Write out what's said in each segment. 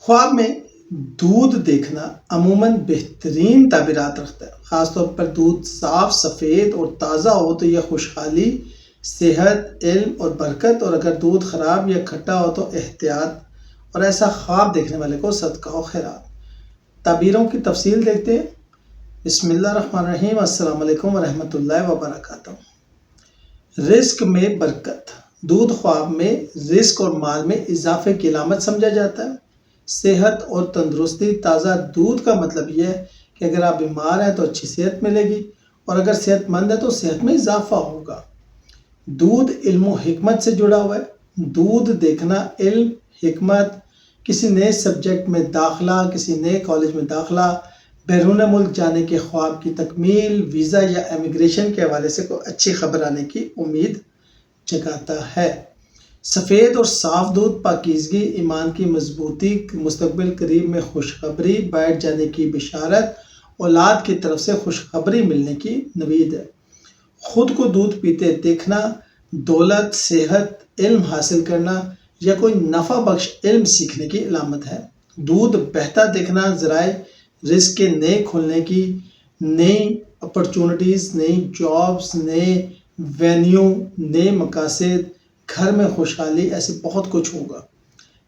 خواب میں دودھ دیکھنا عموماً بہترین تعبیرات رکھتا ہے، خاص طور پر دودھ صاف سفید اور تازہ ہو تو یہ خوشحالی، صحت، علم اور برکت، اور اگر دودھ خراب یا کھٹا ہو تو احتیاط، اور ایسا خواب دیکھنے والے کو صدقہ و خیرات۔ تعبیروں کی تفصیل دیکھتے ہیں۔ بسم اللہ الرحمن الرحیم۔ السلام علیکم ورحمۃ اللہ وبرکاتہ۔ رزق میں برکت۔ دودھ خواب میں رزق اور مال میں اضافے کی علامت سمجھا جاتا ہے۔ صحت اور تندرستی۔ تازہ دودھ کا مطلب یہ ہے کہ اگر آپ بیمار ہیں تو اچھی صحت ملے گی، اور اگر صحت مند ہے تو صحت میں اضافہ ہوگا۔ دودھ علم و حکمت سے جڑا ہوا ہے۔ دودھ دیکھنا علم، حکمت، کسی نئے سبجیکٹ میں داخلہ، کسی نئے کالج میں داخلہ، بیرون ملک جانے کے خواب کی تکمیل، ویزا یا امیگریشن کے حوالے سے کوئی اچھی خبر آنے کی امید جگاتا ہے۔ سفید اور صاف دودھ پاکیزگی، ایمان کی مضبوطی، مستقبل قریب میں خوشخبری، بیٹھ جانے کی بشارت، اولاد کی طرف سے خوشخبری ملنے کی نوید ہے۔ خود کو دودھ پیتے دیکھنا دولت، صحت، علم حاصل کرنا یا کوئی نفع بخش علم سیکھنے کی علامت ہے۔ دودھ بہتا دیکھنا ذرائع رزق کے نئے کھلنے کی، نئی اپرچونٹیز، نئی جابز، نئے وینیو، نئے مقاصد، گھر میں خوشحالی، ایسے بہت کچھ ہوگا۔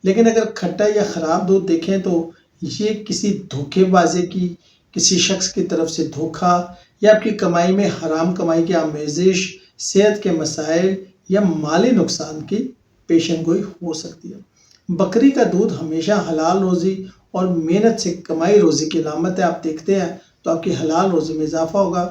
لیکن اگر کھٹا یا خراب دودھ دیکھیں تو یہ کسی دھوکے بازی کی، کسی شخص کی طرف سے دھوکہ، یا آپ کی کمائی میں حرام کمائی کی آمیزش، صحت کے مسائل یا مالی نقصان کی پیشن گوئی ہو سکتی ہے۔ بکری کا دودھ ہمیشہ حلال روزی اور محنت سے کمائی روزی کی علامت ہے۔ آپ دیکھتے ہیں تو آپ کی حلال روزی میں اضافہ ہوگا۔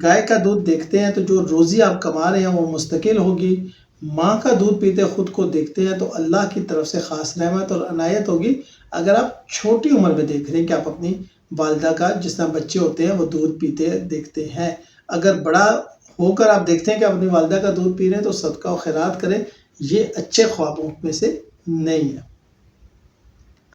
گائے کا دودھ دیکھتے ہیں تو جو روزی آپ کما رہے ہیں وہ مستقل ہوگی۔ ماں کا دودھ پیتے خود کو دیکھتے ہیں تو اللہ کی طرف سے خاص رحمت اور عنایت ہوگی۔ اگر آپ چھوٹی عمر میں دیکھ رہے ہیں کہ آپ اپنی والدہ کا، جس طرح بچے ہوتے ہیں وہ دودھ پیتے دیکھتے ہیں، اگر بڑا ہو کر آپ دیکھتے ہیں کہ اپنی والدہ کا دودھ پی رہے ہیں تو صدقہ و خیرات کریں۔ یہ اچھے خوابوں میں سے نہیں ہے۔